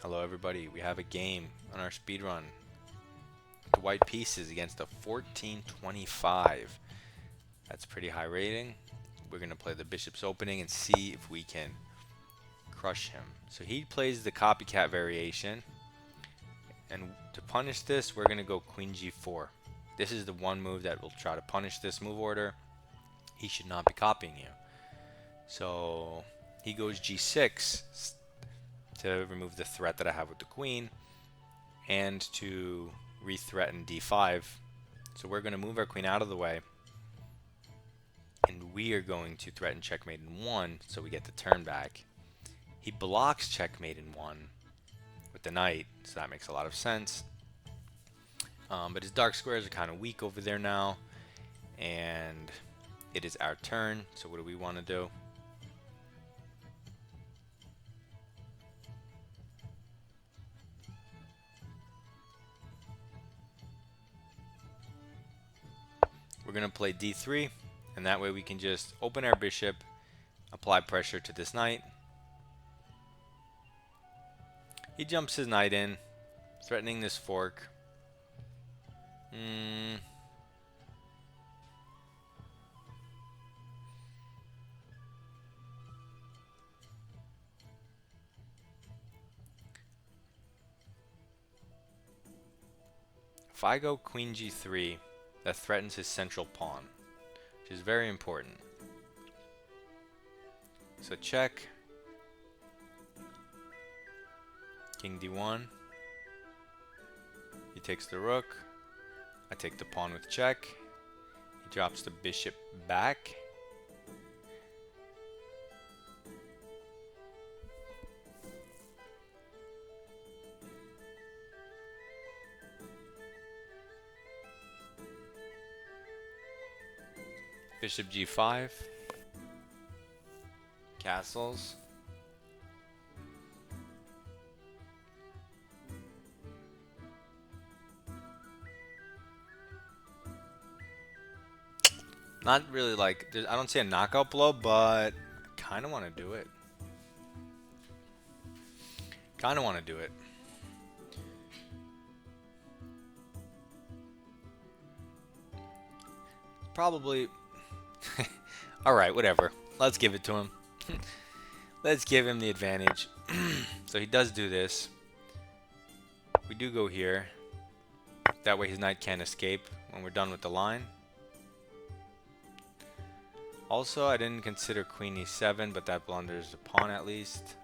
Hello everybody, we have a game on our speed run. The white pieces against a 1425. That's pretty high rating. We're going to play the bishop's opening and see if we can crush him. So he plays the copycat variation. And to punish this, we're going to go queen g4. This is the one move that will try to punish this move order. He should not be copying you. So he goes g6 to remove the threat that I have with the queen and to re-threaten d5. So we're going to move our queen out of the way, and we are going to threaten checkmate in 1 so we get the turn back. He blocks checkmate in 1 with the knight, so that makes a lot of sense. But his dark squares are kind of weak over there now, and it is our turn. So what do we want to do? We're going to play d3, and that way we can just open our bishop, apply pressure to this knight. He jumps his knight in, threatening this fork. If I go queen g3, that threatens his central pawn, which is very important. So check. King d1. He takes the rook. I take the pawn with check. He drops the bishop back. Bishop g5. Castles. Not really like, I don't see a knockout blow, but I kind of want to do it. Probably. Alright, whatever. Let's give it to him. Let's give him the advantage. So he does do this. We do go here. That way his knight can't escape when we're done with the line. Also, I didn't consider queen e7, but that blunders the pawn at least.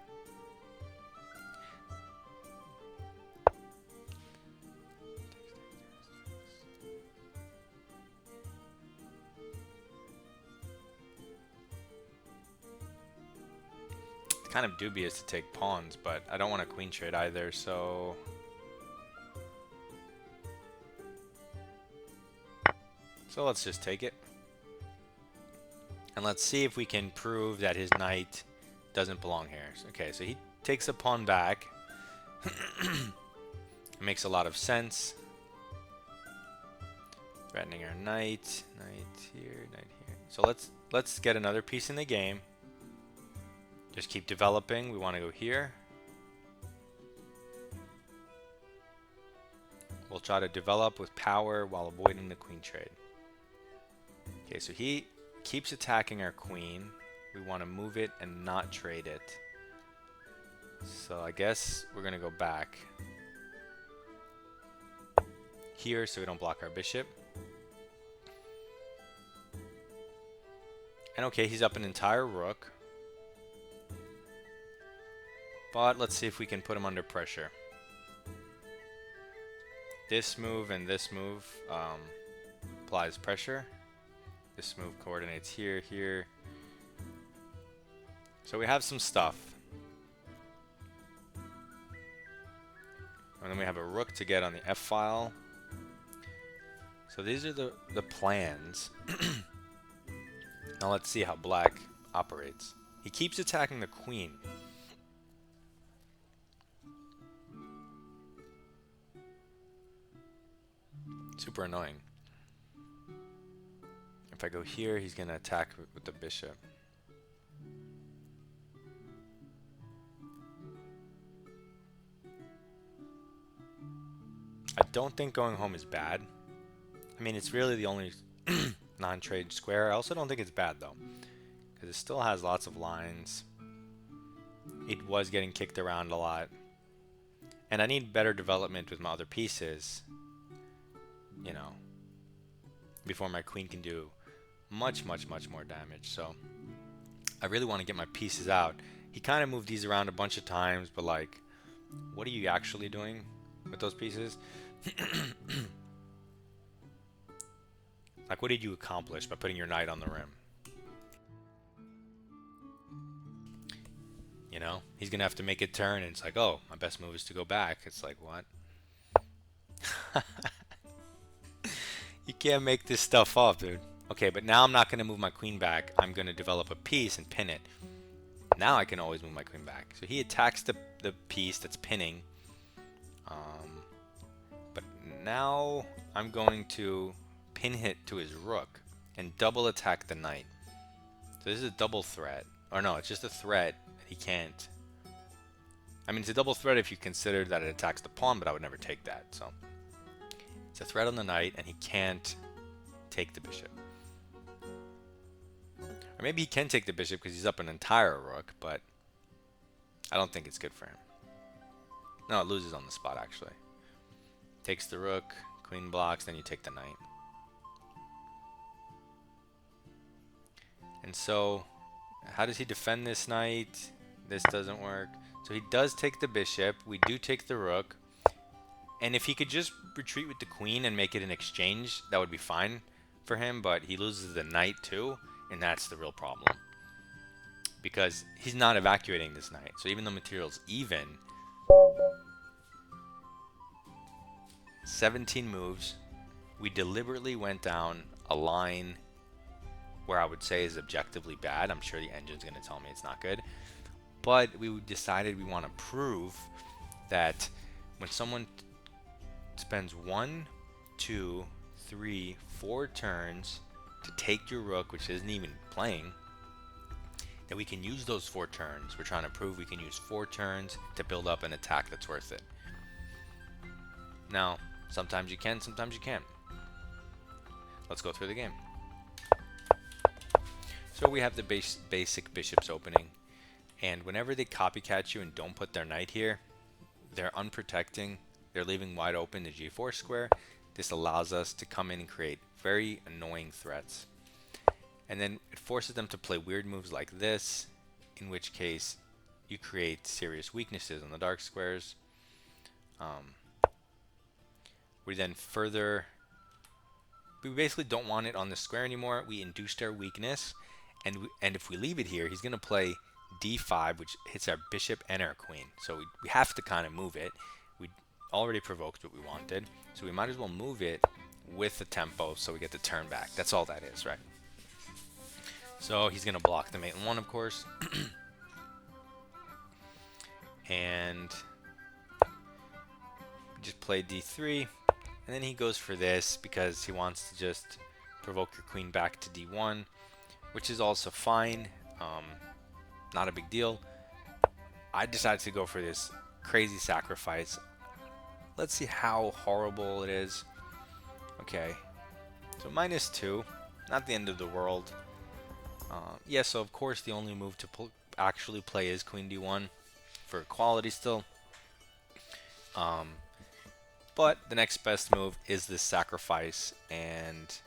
It's kind of dubious to take pawns, but I don't want a queen trade either, so... So let's just take it. And let's see if we can prove that his knight doesn't belong here. Okay, so he takes a pawn back. It makes a lot of sense. Threatening our knight. Knight here, knight here. So let's get another piece in the game. Just keep developing. We want to go here. We'll try to develop with power while avoiding the queen trade. Okay, so he keeps attacking our queen. We want to move it and not trade it. So I guess we're going to go back here so we don't block our bishop. And okay, he's up an entire rook. But let's see if we can put him under pressure. This move and this move applies pressure. This move coordinates here, here. So we have some stuff. And then we have a rook to get on the F file. So these are the plans. Now let's see how black operates. He keeps attacking the queen. Super annoying. If I go here, he's going to attack with the bishop. I don't think going home is bad. I mean, it's really the only non-trade square. I also don't think it's bad though, because it still has lots of lines. It was getting kicked around a lot. And I need better development with my other pieces, you know, before my queen can do much more damage. So I really want to get my pieces out. He kind of moved these around a bunch of times, but like, what are you actually doing with those pieces? Like, what did you accomplish by putting your knight on the rim? You know, he's gonna have to make a turn, and it's like, oh, my best move is to go back. It's like, what? You can't make this stuff up, dude. Okay, but now I'm not gonna move my queen back. I'm gonna develop a piece and pin it. Now I can always move my queen back. So he attacks the piece that's pinning. But now I'm going to pin hit to his rook and double attack the knight. So this is a double threat. Or no, it's just a threat. He can't. I mean, it's a double threat if you consider that it attacks the pawn, but I would never take that. So it's a threat on the knight, and he can't take the bishop. Or maybe he can take the bishop because he's up an entire rook, but I don't think it's good for him. No, it loses on the spot, actually. Takes the rook, queen blocks, then you take the knight. And so, how does he defend this knight? This doesn't work. So he does take the bishop. We do take the rook. And if he could just retreat with the queen and make it an exchange, that would be fine for him. But he loses the knight too, and that's the real problem. Because he's not evacuating this knight. So even though material's even, 17 moves, we deliberately went down a line where I would say is objectively bad. I'm sure the engine's going to tell me it's not good. But we decided we want to prove that when someone spends 1, 2, 3, 4 turns to take your rook, which isn't even playing, that we can use those 4 turns. We're trying to prove we can use 4 turns to build up an attack that's worth it. Now, sometimes you can, sometimes you can't. Let's go through the game. So we have the basic bishop's opening, and whenever they copycat you and don't put their knight here, they're unprotecting. They're leaving wide open the g4 square. This allows us to come in and create very annoying threats. And then it forces them to play weird moves like this, in which case you create serious weaknesses on the dark squares. We then further, we basically don't want it on the square anymore. We induced our weakness, and if we leave it here, he's going to play d5, which hits our bishop and our queen. So we have to kind of move it. We already provoked what we wanted, so we might as well move it with the tempo so we get the turn back. That's all that is, right? So he's going to block the mate in 1, of course. And just play d3. And then he goes for this because he wants to just provoke your queen back to d1, which is also fine. Not a big deal. I decided to go for this crazy sacrifice. Let's see how horrible it is. Okay, so -2, not the end of the world. Yeah, so of course the only move to actually play is queen d1 for equality still. But the next best move is this sacrifice, and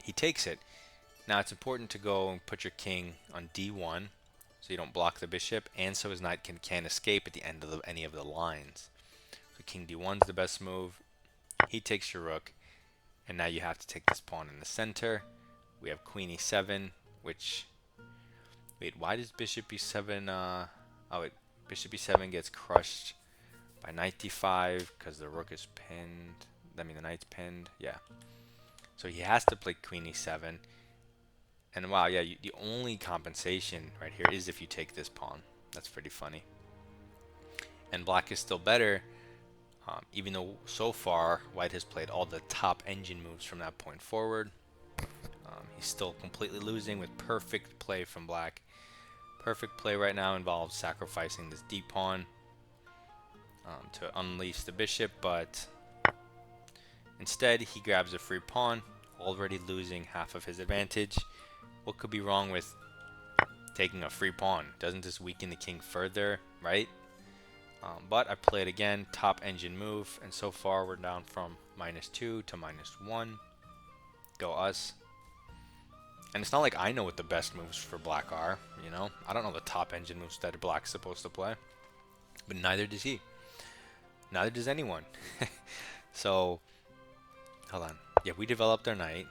he takes it. Now it's important to go and put your king on d1 so you don't block the bishop, and so his knight can't escape at the end of any of the lines. So king d1 is the best move. He takes your rook, and now you have to take this pawn in the center. We have queen e7, which... Wait, why does bishop e7... Oh, wait, bishop e7 gets crushed by knight d5 because the rook is pinned. I mean, the knight's pinned. Yeah. So he has to play queen e7. And wow, yeah, the only compensation right here is if you take this pawn. That's pretty funny. And black is still better, even though so far white has played all the top engine moves from that point forward. He's still completely losing with perfect play from black. Perfect play right now involves sacrificing this d pawn. to unleash the bishop, but instead he grabs a free pawn, already losing half of his advantage. What could be wrong with taking a free pawn? Doesn't this weaken the king further, right? But I play it again, top engine move, and so far we're down from -2 to -1. Go us. And it's not like I know what the best moves for black are, you know? I don't know the top engine moves that black's supposed to play. But neither does he. Neither does anyone. So, hold on. Yeah, we developed our knight.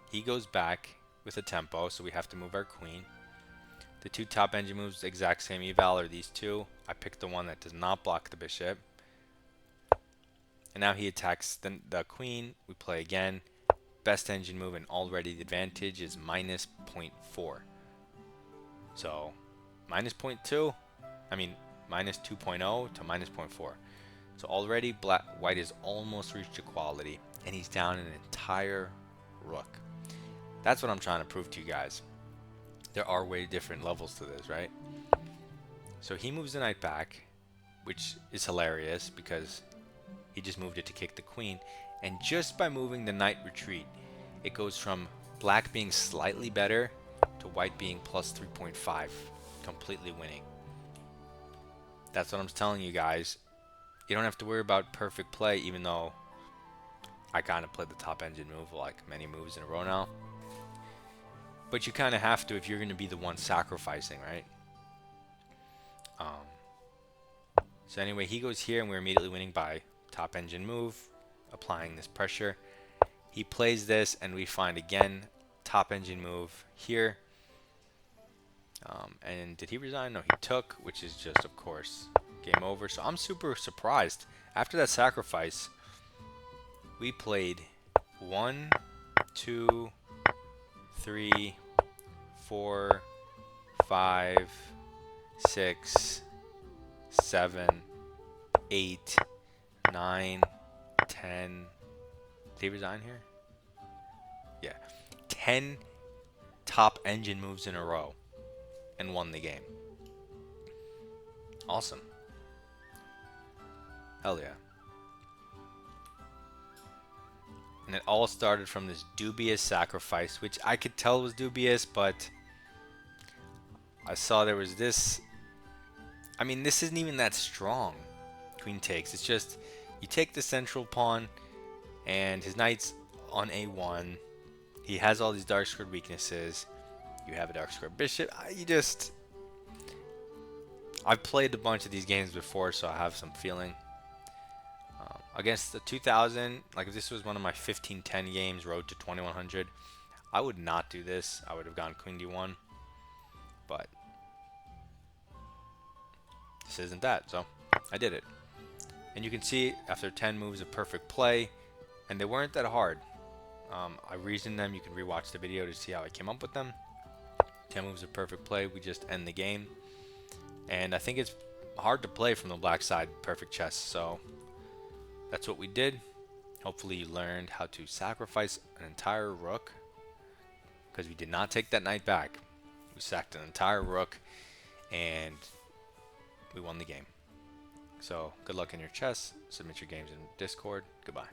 He goes back with a tempo, so we have to move our queen. The two top engine moves, exact same eval, are these two. I picked the one that does not block the bishop. And now he attacks the queen. We play again. Best engine move, and already the advantage is -0.4. So, -0.2, I mean, -2.0 to -0.4. So already white has almost reached equality, and he's down an entire rook. That's what I'm trying to prove to you guys. There are way different levels to this, right? So he moves the knight back, which is hilarious because he just moved it to kick the queen. And just by moving the knight retreat, it goes from black being slightly better to white being plus 3.5, completely winning. That's what I'm telling you guys. You don't have to worry about perfect play, even though I kind of played the top engine move like many moves in a row now. But you kind of have to if you're going to be the one sacrificing, right? So anyway, he goes here, and we're immediately winning by top engine move, applying this pressure. He plays this, and we find again top engine move here. And did he resign? No, he took, which is just, of course, game over. So I'm super surprised. After that sacrifice, we played 1, 2, 3, 4, 5, 6, 7, 8, 9, 10. Did he resign here? Yeah. 10 top engine moves in a row and won the game. Awesome. Hell yeah. And it all started from this dubious sacrifice, which I could tell was dubious, but I saw there was this. I mean, this isn't even that strong. Queen takes. It's just you take the central pawn, and his knight's on A1. He has all these dark squared weaknesses. You have a dark squared bishop. I've played a bunch of these games before, so I have some feeling. Against the 2000, like if this was one of my 1510 games, road to 2100, I would not do this. I would have gone queen d1, but this isn't that, so I did it. And you can see after 10 moves of perfect play, and they weren't that hard. I reasoned them. You can rewatch the video to see how I came up with them. 10 moves of perfect play, we just end the game. And I think it's hard to play from the black side perfect chess, so that's what we did. Hopefully you learned how to sacrifice an entire rook, because we did not take that knight back. We sacked an entire rook, and we won the game. So good luck in your chess. Submit your games in Discord. Goodbye.